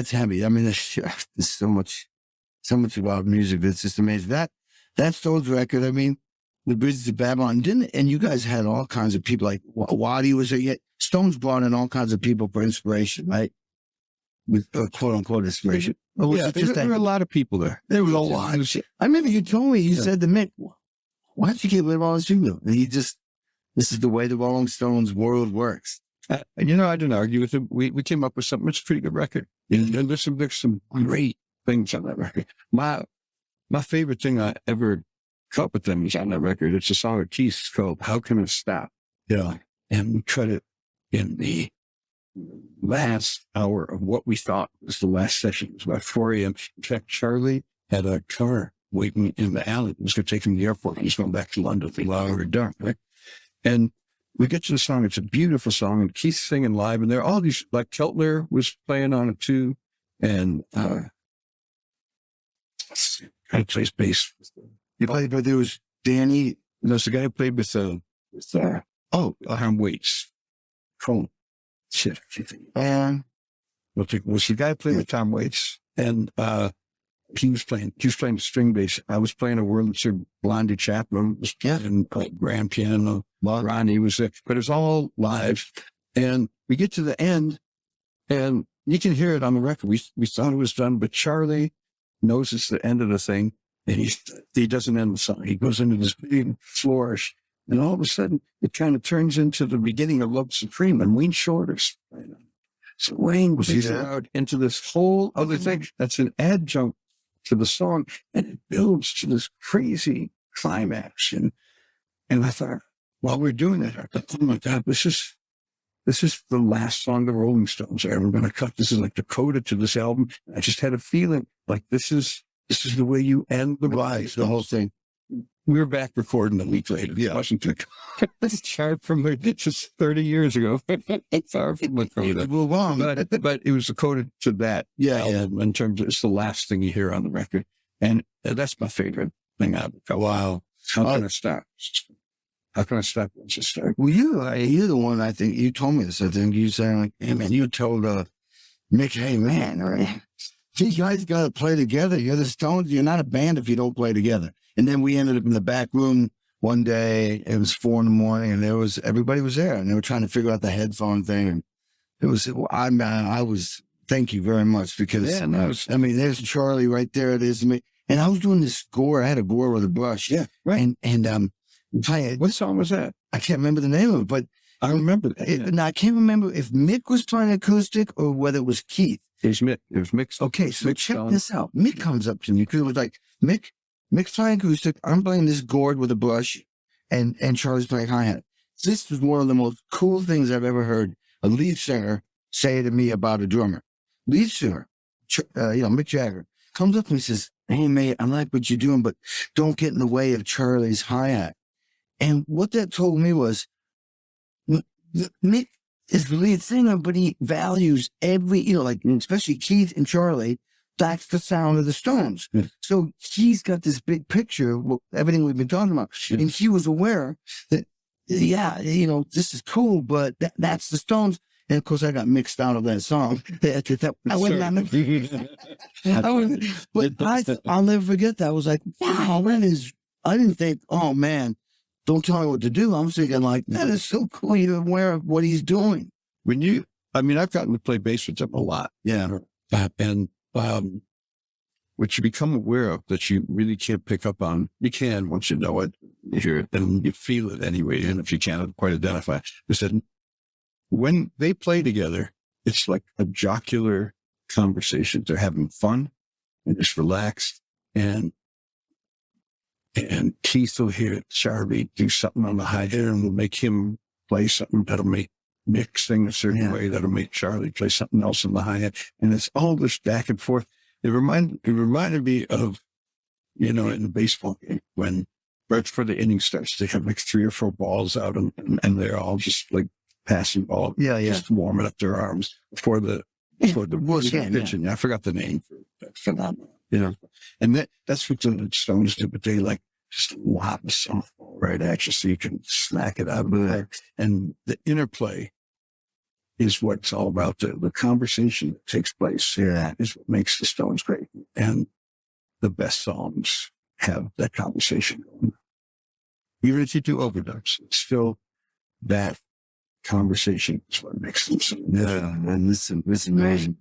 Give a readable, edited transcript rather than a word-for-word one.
That's heavy. I mean, there's so much about music that's just amazing. That Stones record, I mean, The Bridges of Babylon, and you guys had all kinds of people, like Waddy was there. Yet Stones brought in all kinds of people for inspiration, right? With quote unquote inspiration. Yeah, there were a lot of people there. There was a lot. I remember you told me, you said to Mick, why don't you get rid of all these people? And this is the way the Rolling Stones world works. I didn't argue with him. We came up with something. It's a pretty good record. And there's some great things on that record. My favorite thing I ever cut with them is on that record. It's a song of Keith's called "How Can It Stop?" Yeah, and we cut it in the last hour of what we thought was the last session. It was about 4 a.m. In fact, Charlie had a car waiting in the alley. He was going to take him to the airport. He was going back to London while we were done, right? And we get to the song. It's a beautiful song, and Keith's singing live, and there are all these, like Keltner was playing on it too, and guy plays bass. But there was Danny. There's the guy who played with Tom Waits. Phone. Shit. And was the guy who played with Tom Waits, and he was playing the string bass. I was playing a Wurlitzer. Blondie Chaplin was playing grand piano. Ronnie was there, but it was all live. And we get to the end, and you can hear it on the record. We thought it was done, but Charlie knows it's the end of the thing, and he doesn't end the song. He goes into this big flourish, and all of a sudden it kind of turns into the beginning of Love Supreme, and Wayne Shorter's playing. So Wayne was out into this whole other thing that's an adjunct to the song, and it builds to this crazy climax. And I thought, while we're doing that, I thought, oh my God, this is the last song the Rolling Stones are ever going to cut. This is like the coda to this album. I just had a feeling like this is the way you end the whole thing. We were back recording a week later. Yeah, Washington. This chart from just 30 years ago. It's far from the coda. But it was a coda to that. Yeah. In terms of, it's the last thing you hear on the record. And that's my favorite thing. Wow. How can I stop? How can I stop once it starts? Well, you're the one, I think, you told me this. I think you said, like, hey, man, you told Mick, hey, man, right? You guys got to play together. You're the Stones. You're not a band if you don't play together. And then we ended up in the back room one day. It was 4 a.m, and everybody was there, and they were trying to figure out the headphone thing. And it was, thank you very much, because, there's Charlie right there. It is me. And I was doing this score. I had a score with a brush. Yeah, right. And what song was that? I can't remember the name of it, but I remember that. Now I can't remember if Mick was playing acoustic or whether it was Keith. It was Mick. It was Mick. Okay, so check this out. Mick comes up to me because it was like, Mick's playing acoustic. I'm playing this gourd with a brush, and Charlie's playing hi-hat. This was one of the most cool things I've ever heard a lead singer say to me about a drummer. Lead singer, Mick Jagger, comes up and he says, hey, mate, I like what you're doing, but don't get in the way of Charlie's hi-hat. And what that told me was, Mick is the lead singer, but he values every, especially Keith and Charlie, that's the sound of the Stones. Yeah. So he's got this big picture of everything we've been talking about. Yeah. And he was aware that, this is cool, but that's the Stones. And of course, I got mixed out of that song. I'll never forget that. I was like, wow, I didn't think, oh man, don't tell me what to do. I'm thinking like, that is so cool. You're aware of what he's doing. I've gotten to play bass with him a lot. Yeah. And what you become aware of that you really can't pick up on, you can once you know it, you hear it, and you feel it anyway. And if you can't quite identify it, is that when they play together, it's like a jocular conversation. They're having fun and just relaxed. And Keith will hear Charlie do something on the hi-hat, and will make him play something that'll make Mick sing a certain way, that'll make Charlie play something else on the hi-hat. And it's all this back and forth. It reminded me of, in the baseball game when right before the inning starts, they have like 3 or 4 balls out and they're all just like passing ball, just warming up their arms before the pitching. I forgot the name for that. And that's what the Stones do, but they like just lob a softball right at you so you can smack it out of there. And the interplay is what it's all about. The conversation that takes place is what makes the Stones great. And the best songs have that conversation. Even if you do overdubs, it's still that conversation is what makes them so. Yeah, and listen, amazing.